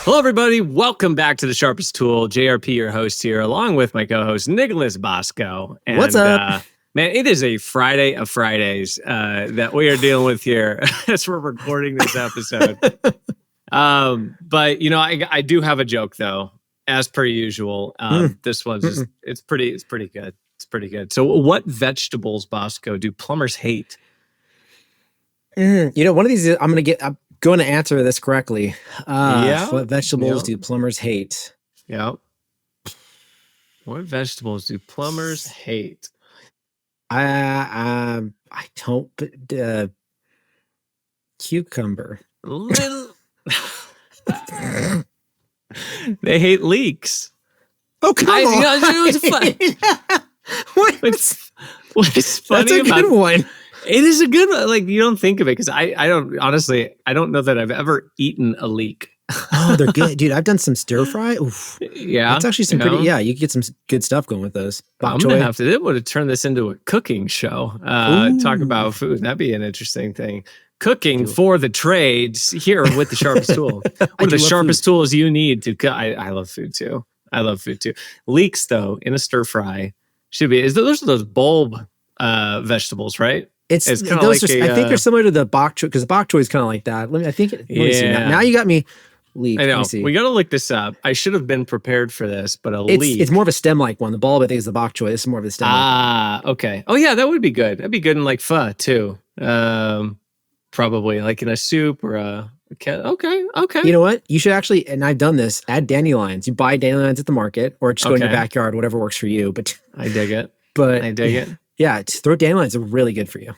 Hello, everybody. Welcome back to the Sharpest Tool. JRP, your host here, along with my co-host, Nicholas Bosco. And, what's up? Man, it is a Friday of Fridays that we are dealing with here as we're recording this episode. But, you know, I do have a joke, though, as per usual. This one's just, it's pretty good. It's pretty good. So what vegetables, Bosco, do plumbers hate? You know, one of these, I'm going to answer this correctly. What vegetables do plumbers hate? Yeah. What vegetables do plumbers hate? I don't, cucumber. They hate leaks. Oh, come on. It was fun. What's funny That's a good one. It is a good one. Like, you don't think of it because I don't, honestly, I don't know that I've ever eaten a leek. Oh, they're good. Dude, I've done some stir fry. Oof. Yeah. It's actually some pretty, you can get some good stuff going with those. I'm going to have to, it would have turned this into a cooking show. Talk about food. That'd be an interesting thing. Cooking for the trades here with the Sharpest Tool. One of the sharpest tools you need to cook. I love food too. Leeks, though, in a stir fry should be, those are those bulb vegetables, right? It's kind of like I think they're similar to the bok choy, because the bok choy is kind of like that. Let me see. Now you got me. Leek. I know. We got to look this up. I should have been prepared for this, but leek. It's more of a stem-like one. The bulb, I think, is the bok choy. This is more of a stem. Okay. Oh, yeah, that would be good. That'd be good in like pho, too. Probably like in a soup or a... Okay. You know what? You should actually, and I've done this, add dandelions. You buy dandelions at the market or just go in your backyard, whatever works for you. But I dig it. It. Yeah, throw dandelions are really good for you.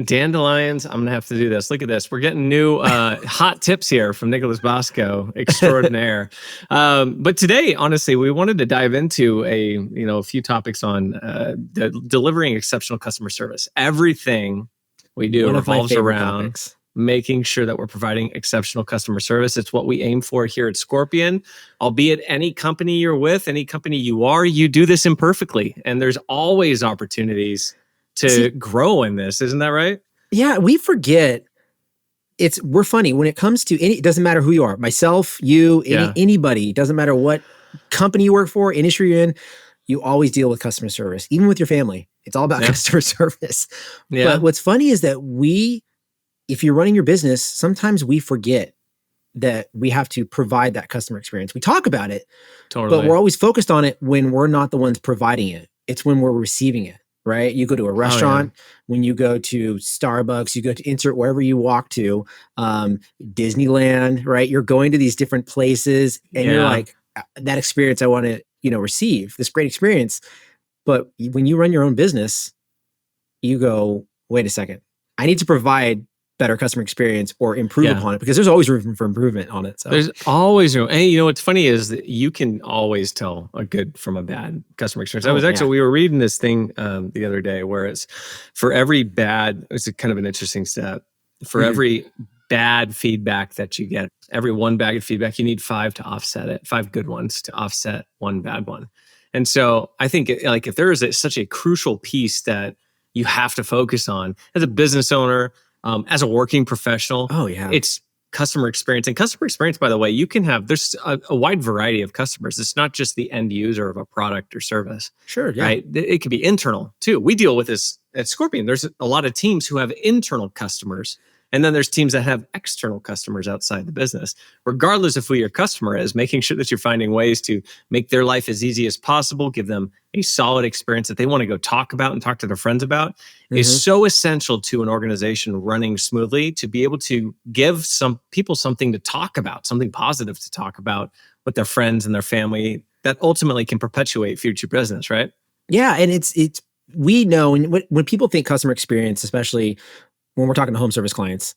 Dandelions, I'm gonna have to do this. Look at this. We're getting new hot tips here from Nicholas Bosco, extraordinaire. But today, honestly, we wanted to dive into a few topics on delivering exceptional customer service. Everything we do revolves around making sure that we're providing exceptional customer service. It's what we aim for here at Scorpion. Albeit any company you're with, any company you are, you do this imperfectly, and there's always opportunities to grow in this. Isn't that right? Yeah, we forget. We're funny when it comes to it doesn't matter who you are, myself, you, anybody, doesn't matter what company you work for, industry you're in, you always deal with customer service, even with your family. It's all about customer service. Yeah. But what's funny is that if you're running your business, sometimes we forget that we have to provide that customer experience. We talk about it, but we're always focused on it when we're not the ones providing it. It's when we're receiving it. Right? You go to a restaurant, when you go to Starbucks, you go to insert wherever you walk to, Disneyland, right? You're going to these different places and you're like, that experience I want to, receive, this great experience. But when you run your own business, you go, wait a second, I need to provide better customer experience or improve upon it, because there's always room for improvement on it. So there's always room. And what's funny is that you can always tell a good from a bad customer experience. We were reading this thing the other day where it's for every bad, it's kind of an interesting stat. For every bad feedback that you get, every one bad feedback, you need 5 to offset it, 5 good ones to offset one bad one. And so I think if there is such a crucial piece that you have to focus on as a business owner, as a working professional, it's customer experience. And customer experience, by the way, there's a wide variety of customers. It's not just the end user of a product or service. Sure, yeah. Right? It could be internal too. We deal with this at Scorpion. There's a lot of teams who have internal customers, and then there's teams that have external customers outside the business. Regardless of who your customer is, making sure that you're finding ways to make their life as easy as possible, give them a solid experience that they want to go talk about and talk to their friends about is so essential to an organization running smoothly, to be able to give some people something to talk about, something positive to talk about with their friends and their family that ultimately can perpetuate future business, right? Yeah, and we know when people think customer experience, especially when we're talking to home service clients,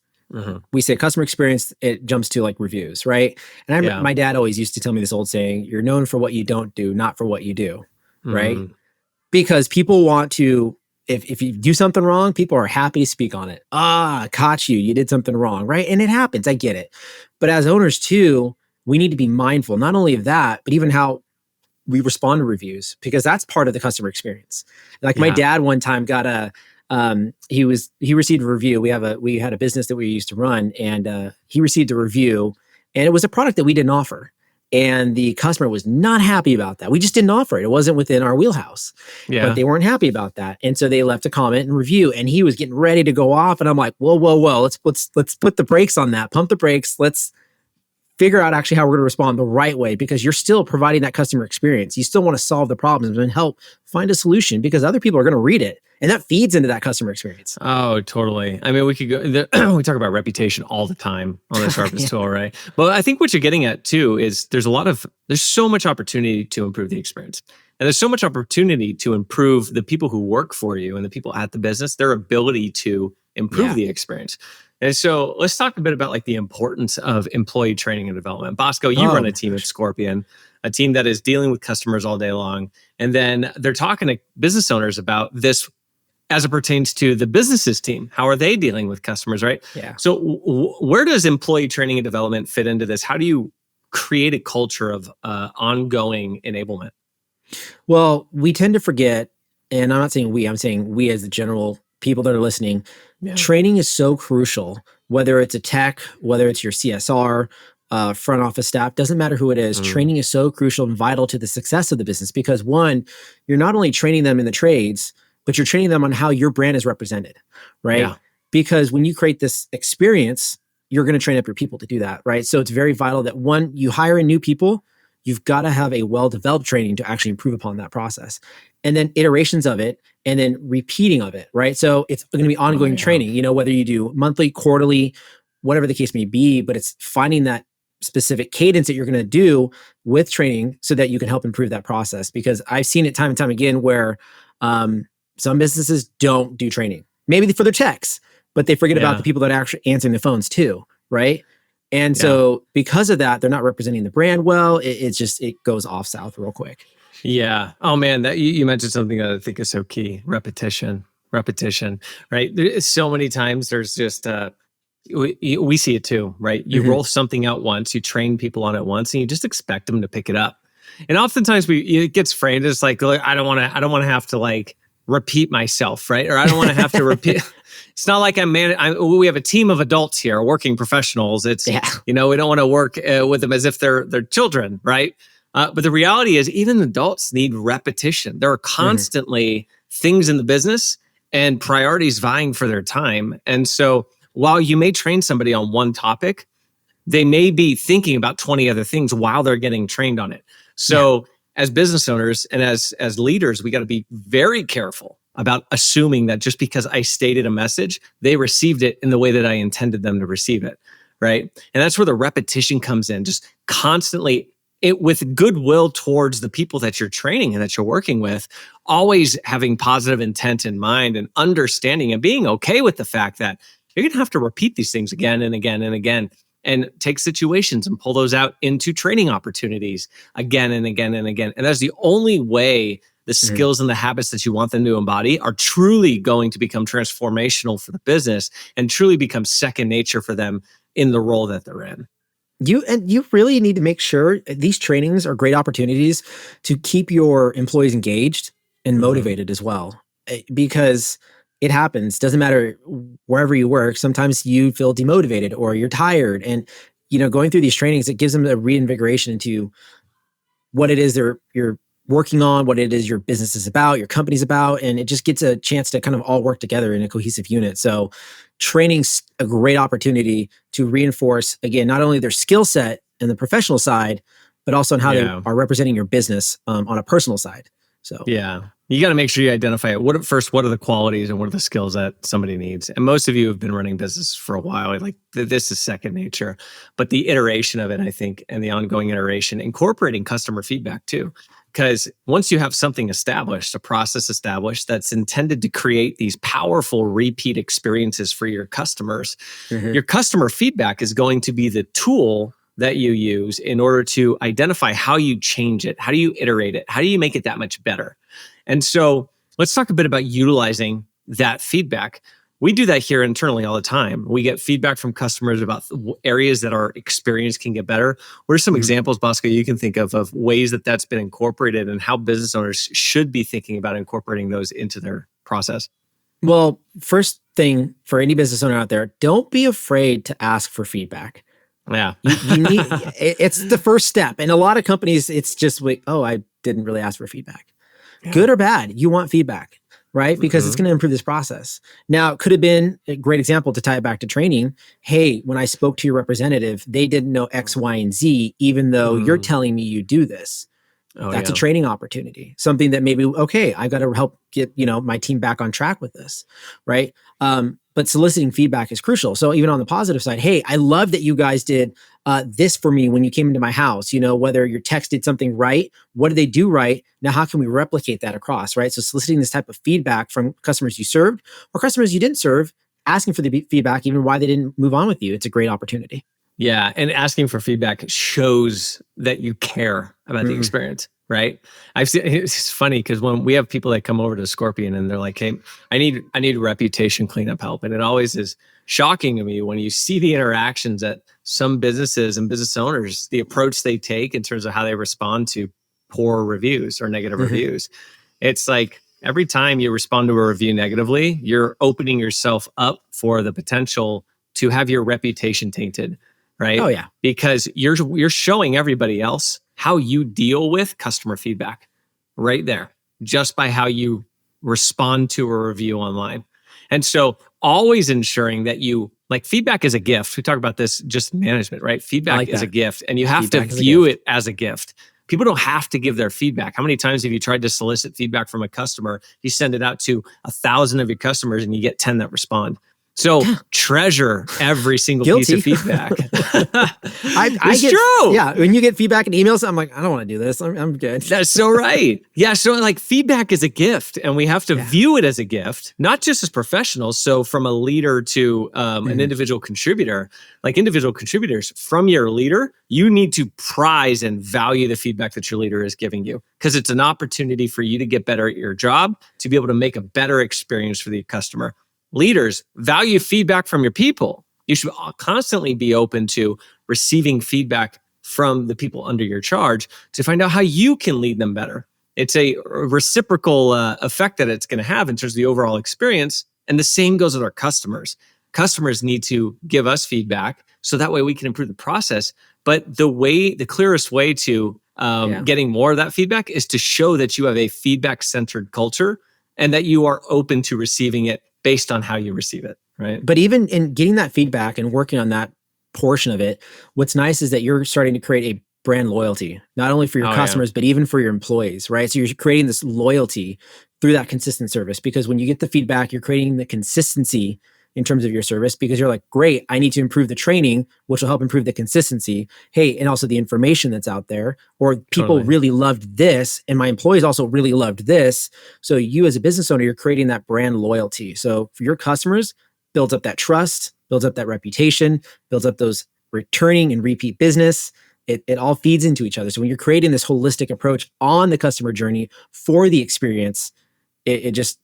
we say customer experience, it jumps to like reviews, right? And my dad always used to tell me this old saying, you're known for what you don't do, not for what you do, right? Because people want to, if you do something wrong, people are happy to speak on it. Caught you did something wrong, right? And it happens, I get it. But as owners too, we need to be mindful, not only of that, but even how we respond to reviews, because that's part of the customer experience. Like my dad one time got he received a review. We had a business that we used to run, and he received a review, and it was a product that we didn't offer. And the customer was not happy about that. We just didn't offer it. It wasn't within our wheelhouse, but they weren't happy about that. And so they left a comment and review, and he was getting ready to go off. And I'm like, whoa, whoa, whoa, let's put the brakes on that, pump the brakes. Let's figure out actually how we're going to respond the right way, because you're still providing that customer experience. You still want to solve the problems and help find a solution, because other people are going to read it, and that feeds into that customer experience. Oh, totally. I mean, we could go, we talk about reputation all the time on the Sharpest Tool, right? But I think what you're getting at too is there's so much opportunity to improve the experience. And there's so much opportunity to improve the people who work for you and the people at the business, their ability to improve the experience. And so let's talk a bit about like the importance of employee training and development. Bosco, you run a team at Scorpion, a team that is dealing with customers all day long. And then they're talking to business owners about this as it pertains to the business's team. How are they dealing with customers, right? Yeah. So where does employee training and development fit into this? How do you create a culture of ongoing enablement? Well, we tend to forget, and I'm not saying we, I'm saying we as the general people that are listening, training is so crucial, whether it's a tech, whether it's your CSR, front office staff, doesn't matter who it is. Training is so crucial and vital to the success of the business, because one, you're not only training them in the trades, but you're training them on how your brand is represented, right? Yeah. Because when you create this experience, you're going to train up your people to do that, right? So it's very vital that one, you hire in new people, you've got to have a well-developed training to actually improve upon that process. And then iterations of it, and then repeating of it, right? So it's going to be ongoing training, whether you do monthly, quarterly, whatever the case may be, but it's finding that specific cadence that you're going to do with training so that you can help improve that process. Because I've seen it time and time again where some businesses don't do training, maybe for their techs, but they forget about the people that are actually answering the phones too, right? And so because of that, they're not representing the brand well. It goes off south real quick. Yeah. Oh man, that you mentioned something that I think is so key: repetition, right? There's so many times there's just we see it too, right? You roll something out once, you train people on it once, and you just expect them to pick it up. And oftentimes it gets framed as like I don't want to have to like repeat myself, right? Or I don't want to have to repeat. It's not like we have a team of adults here, working professionals. It's, we don't want to work with them as if they're children, right? But the reality is even adults need repetition. There are constantly things in the business and priorities vying for their time. And so while you may train somebody on one topic, they may be thinking about 20 other things while they're getting trained on it. So as business owners and as leaders, we got to be very careful about assuming that just because I stated a message, they received it in the way that I intended them to receive it, right? And that's where the repetition comes in, just constantly with goodwill towards the people that you're training and that you're working with, always having positive intent in mind and understanding and being okay with the fact that you're going to have to repeat these things again and again and again, and take situations and pull those out into training opportunities again and again and again. And that's the only way the skills and the habits that you want them to embody are truly going to become transformational for the business and truly become second nature for them in the role that they're in. You really need to make sure these trainings are great opportunities to keep your employees engaged and motivated as well, because it happens. Doesn't matter wherever you work. Sometimes you feel demotivated or you're tired, and going through these trainings, it gives them a reinvigoration into what it is you're working on, what it is your business is about, your company's about, and it just gets a chance to kind of all work together in a cohesive unit. So training's a great opportunity to reinforce, again, not only their skill set and the professional side, but also on how they are representing your business on a personal side. So you got to make sure you identify it. What are the qualities and what are the skills that somebody needs? And most of you have been running business for a while. Like this is second nature, but the iteration of it, I think, and the ongoing iteration, incorporating customer feedback too. Because once you have something established, a process established that's intended to create these powerful repeat experiences for your customers, your customer feedback is going to be the tool that you use in order to identify how you change it, how do you iterate it, how do you make it that much better. And so let's talk a bit about utilizing that feedback. We do that here internally all the time. We get feedback from customers about areas that our experience can get better. What are some examples, Bosco, you can think of ways that that's been incorporated and how business owners should be thinking about incorporating those into their process? Well, first thing for any business owner out there, don't be afraid to ask for feedback. Yeah. You need, it's the first step. And a lot of companies, it's just like, oh, I didn't really ask for feedback. Yeah. Good or bad, you want feedback, right? Because it's going to improve this process. Now, it could have been a great example to tie it back to training. Hey, when I spoke to your representative, they didn't know X, Y, and Z, even though you're telling me you do this. That's a training opportunity, something that maybe, okay, I got to help get, my team back on track with this, right? But soliciting feedback is crucial. So even on the positive side, hey, I love that you guys did this for me when you came into my house, whether your text did something right, what did they do right? Now, how can we replicate that across, right? So soliciting this type of feedback from customers you served or customers you didn't serve, asking for the feedback, even why they didn't move on with you. It's a great opportunity. Yeah. And asking for feedback shows that you care about the experience, right? I've seen, it's funny because when we have people that come over to Scorpion and they're like, hey, I need reputation cleanup help. And it always is shocking to me when you see the interactions that some businesses and business owners, the approach they take in terms of how they respond to poor reviews or negative reviews. It's like every time you respond to a review negatively, you're opening yourself up for the potential to have your reputation tainted. Right? Oh, yeah. Because you're showing everybody else how you deal with customer feedback right there, just by how you respond to a review online. And so always ensuring that feedback is a gift. We talk about this just in management, right? Feedback is a gift, and you have to view it as a gift. People don't have to give their feedback. How many times have you tried to solicit feedback from a customer? You send it out to 1,000 of your customers and you get 10 that respond. So treasure every single piece of feedback. It's true. Yeah. When you get feedback in emails, I'm like, I don't want to do this. I'm good. That's so right. Yeah. So feedback is a gift and we have to view it as a gift, not just as professionals. So from a leader to an individual contributor, individual contributors from your leader, you need to prize and value the feedback that your leader is giving you because it's an opportunity for you to get better at your job, to be able to make a better experience for the customer. Leaders, value feedback from your people. You should constantly be open to receiving feedback from the people under your charge to find out how you can lead them better. It's a reciprocal effect that it's going to have in terms of the overall experience. And the same goes with our customers. Customers need to give us feedback so that way we can improve the process. But the clearest way to getting more of that feedback is to show that you have a feedback-centered culture and that you are open to receiving it based on how you receive it, right? But even in getting that feedback and working on that portion of it, what's nice is that you're starting to create a brand loyalty, not only for your customers, but even for your employees, right? So you're creating this loyalty through that consistent service because when you get the feedback, you're creating the consistency in terms of your service because you're like, great, I need to improve the training, which will help improve the consistency. Hey, and also the information that's out there, or people really loved this, and my employees also really loved this. So you as a business owner, you're creating that brand loyalty. So for your customers, builds up that trust, builds up that reputation, builds up those returning and repeat business. It all feeds into each other. So when you're creating this holistic approach on the customer journey for the experience, it just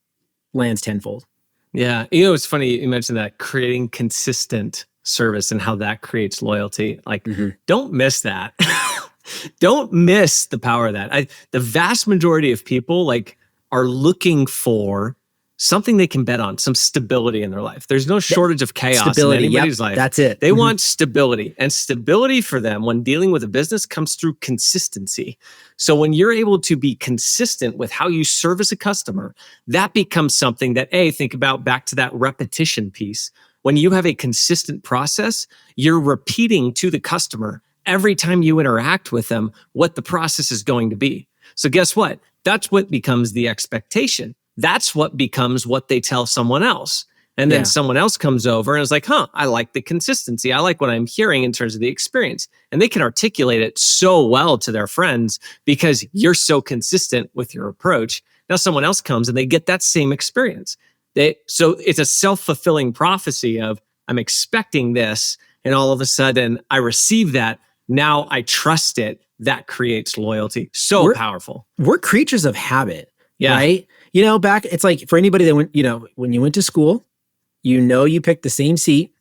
lands tenfold. Yeah. It's funny you mentioned that, creating consistent service and how that creates loyalty. Don't miss that. Don't miss the power of that. The vast majority of people are looking for something they can bet on, some stability in their life. There's no shortage of chaos in anybody's life. That's it. They want stability. And stability for them when dealing with a business comes through consistency. So when you're able to be consistent with how you service a customer, that becomes something that, think about back to that repetition piece. When you have a consistent process, you're repeating to the customer every time you interact with them what the process is going to be. So guess what? That's what becomes the expectation. That's what becomes what they tell someone else. And then someone else comes over and is like, I like the consistency. I like what I'm hearing in terms of the experience. And they can articulate it so well to their friends because you're so consistent with your approach. Now someone else comes and they get that same experience. So it's a self-fulfilling prophecy of, I'm expecting this, and all of a sudden I receive that. Now I trust it. That creates loyalty. So powerful. We're creatures of habit, right? It's like for anybody that went, when you went to school, you picked the same seat.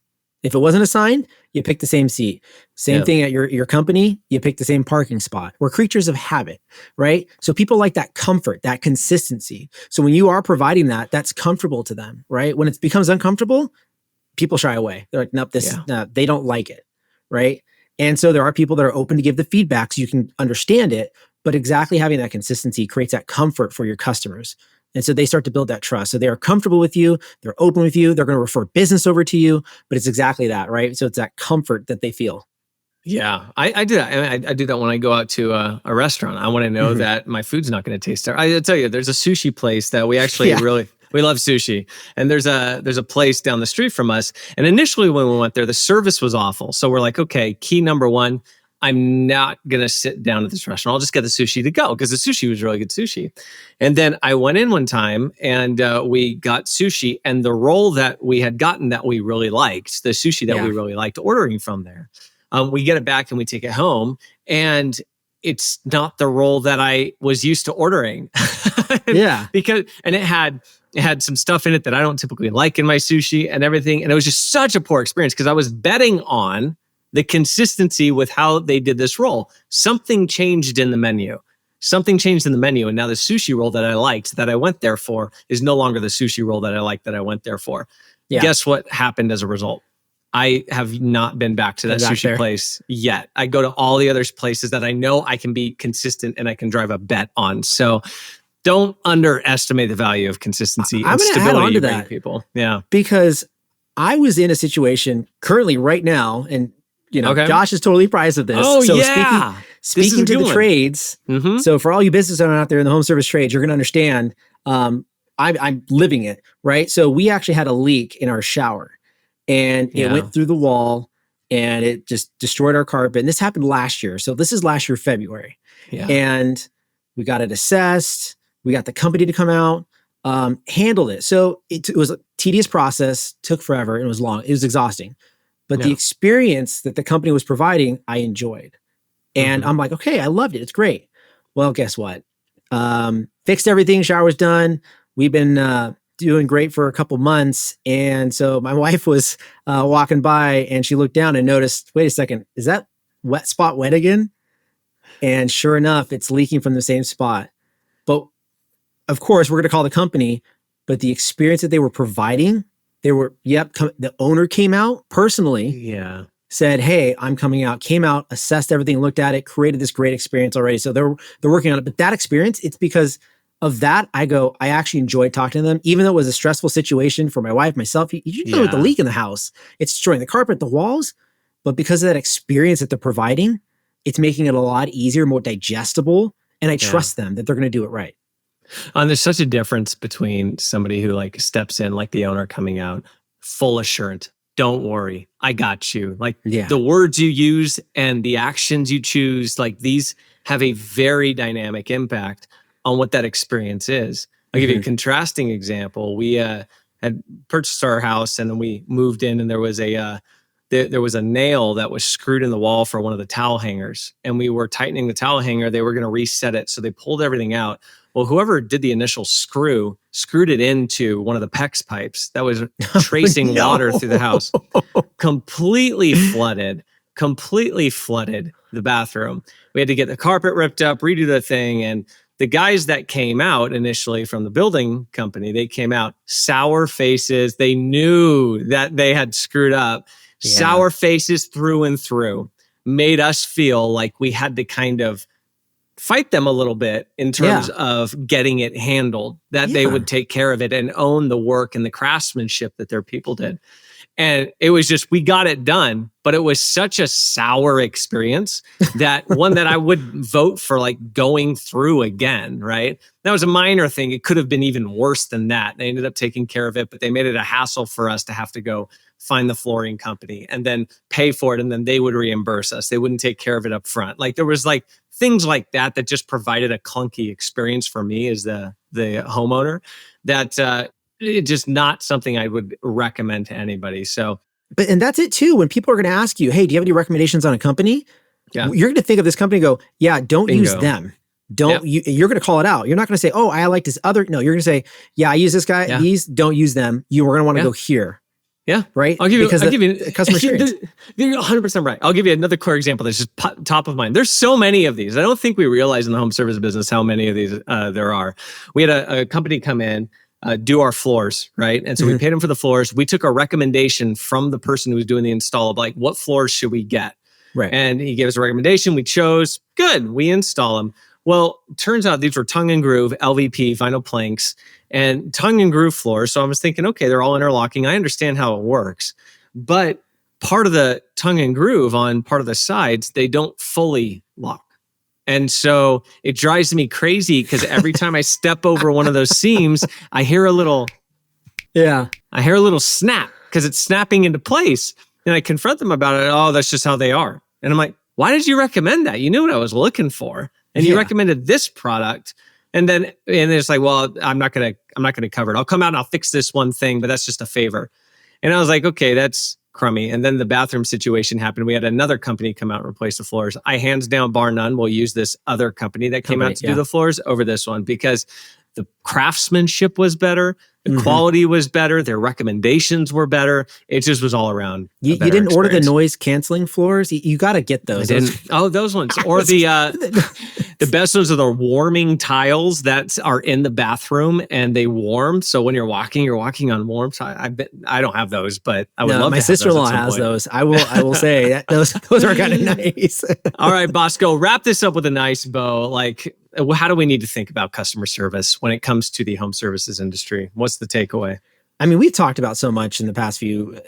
If it wasn't assigned, you picked the same seat. Same thing at your company, you picked the same parking spot. We're creatures of habit, right? So people like that comfort, that consistency. So when you are providing that, that's comfortable to them, right? When it becomes uncomfortable, people shy away. They're like, nope, they don't like it, right? And so there are people that are open to give the feedback so you can understand it, but exactly having that consistency creates that comfort for your customers. And so they start to build that trust. So they are comfortable with you, they're open with you, they're going to refer business over to you, but it's exactly that, right? So it's that comfort that they feel. Yeah, I do that. I do that when I go out to a restaurant. I want to know that my food's not going to taste terrible. I tell you, there's a sushi place that we actually we love sushi, and there's a place down the street from us. And initially, when we went there, the service was awful. So we're like, okay, key number one, I'm not going to sit down at this restaurant. I'll just get the sushi to go, because the sushi was really good sushi. And then I went in one time and we got sushi, and the roll that we had gotten that we really liked, the sushi that we really liked ordering from there. We get it back and we take it home, and it's not the roll that I was used to ordering. Because it had some stuff in it that I don't typically like in my sushi and everything. And it was just such a poor experience, because I was betting on the consistency with how they did this roll. Something changed in the menu. And now the sushi roll that I liked, that I went there for, is no longer the sushi roll that I liked, that I went there for. Yeah. Guess what happened as a result? I have not been back to that sushi place yet. I go to all the other places that I know I can be consistent and I can drive a bet on. So don't underestimate the value of consistency and stability you bring to people. Yeah. Because I was in a situation currently right now, and Josh is totally apprised of this. Oh, so yeah. Speaking to the trades, so for all you business owners out there in the home service trades, you're going to understand, I'm living it, right? So we actually had a leak in our shower. And it went through the wall, and it just destroyed our carpet. And this happened last year. So this is last year, February. Yeah. And we got it assessed. We got the company to come out, handled it. So it was a tedious process, took forever, and it was long. It was exhausting. But the experience that the company was providing, I enjoyed. And I'm like, okay, I loved it. It's great. Well, guess what? Fixed everything. Shower was done. We've been doing great for a couple months. And so my wife was walking by, and she looked down and noticed, wait a second, is that wet spot wet again? And sure enough, it's leaking from the same spot. But of course, we're going to call the company, but the experience that they were providing, the owner came out personally, said, hey, I'm coming out, came out, assessed everything, looked at it, created this great experience already. So they're working on it. But that experience, it's because of that, I actually enjoyed talking to them, even though it was a stressful situation for my wife, myself. You know, with the leak in the house, it's destroying the carpet, the walls. But because of that experience that they're providing, it's making it a lot easier, more digestible. And I trust them that they're going to do it right. And there's such a difference between somebody who like steps in, like the owner coming out, full assurance. Don't worry, I got you. Like the words you use and the actions you choose, like these have a very dynamic impact on what that experience is. I'll give you a contrasting example. We had purchased our house, and then we moved in, and there was a nail that was screwed in the wall for one of the towel hangers, and we were tightening the towel hanger. They were going to reset it, so they pulled everything out. Well, whoever did the initial screwed it into one of the PEX pipes that was tracing water through the house. Completely flooded the bathroom. We had to get the carpet ripped up, redo the thing, and the guys that came out initially from the building company, they came out sour faces. They knew that they had screwed up. Sour faces through and through. Made us feel like we had to kind of fight them a little bit in terms of getting it handled, that they would take care of it and own the work and the craftsmanship that their people did. And it was just, we got it done, but it was such a sour experience that one that I would vote for like going through again, right? That was a minor thing. It could have been even worse than that. They ended up taking care of it, but they made it a hassle for us to have to go find the flooring company and then pay for it. And then they would reimburse us. They wouldn't take care of it up front. Like there was like things like that just provided a clunky experience for me as the homeowner that, it's just not something I would recommend to anybody. So, and that's it too. When people are going to ask you, hey, do you have any recommendations on a company? You're going to think of this company and go, don't use them. You're going to call it out. You're not going to say, oh, I like this other. No, you're going to say, I use this guy. These, don't use them. We're going to want to go here. Yeah. Right. I'll give you customer experience. You're 100% right. I'll give you another core example that's just top of mind. There's so many of these. I don't think we realize in the home service business how many of these there are. We had a company come in, do our floors, right? And so we paid them for the floors. We took a recommendation from the person who was doing the install of like, what floors should we get? Right. And he gave us a recommendation. We chose. Good. We install them. Well, turns out these were tongue and groove LVP vinyl planks and tongue and groove floors. So I was thinking, okay, they're all interlocking. I understand how it works. But part of the tongue and groove on part of the sides, they don't fully lock. And so it drives me crazy because every time I step over one of those seams, I hear a little snap because it's snapping into place. And I confront them about it. Oh, that's just how they are. And I'm like, why did you recommend that? You knew what I was looking for. And you recommended this product. And it's like, well, I'm not gonna cover it. I'll come out and I'll fix this one thing, but that's just a favor. And I was like, okay, that's crummy. And then the bathroom situation happened. We had another company come out and replace the floors. I hands down, bar none, will use this other company that came out to do the floors over this one because the craftsmanship was better, the quality was better, their recommendations were better. It just was all around. You didn't order the noise canceling floors? You got to get those. I didn't. Oh, those ones. Or the best ones are the warming tiles that are in the bathroom and they warm. So when you're walking on warm. So I don't have those, but I would love to have those. My sister-in-law has those. I will say that those are kind of nice. All right, Bosco, wrap this up with a nice bow. Like, how do we need to think about customer service when it comes to the home services industry? What's the takeaway? I mean, we've talked about so much in the past few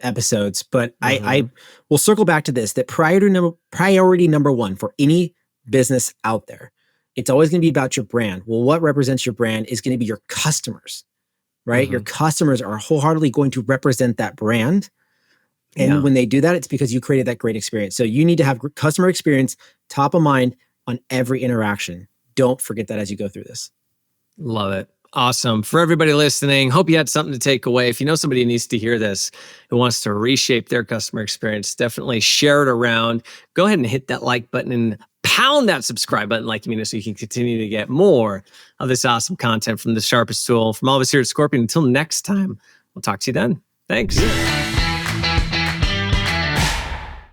episodes, but I will circle back to this, that priority number one for any business out there, it's always going to be about your brand. Well, what represents your brand is going to be your customers, right? Your customers are wholeheartedly going to represent that brand. And when they do that, it's because you created that great experience. So you need to have customer experience top of mind on every interaction. Don't forget that as you go through this. Love it. Awesome. For everybody listening, hope you had something to take away. If you know somebody who needs to hear this, who wants to reshape their customer experience, definitely share it around. Go ahead and hit that like button and pound that subscribe button like you mean it so you can continue to get more of this awesome content from the Sharpest Tool. From all of us here at Scorpion, until next time, we'll talk to you then. Thanks.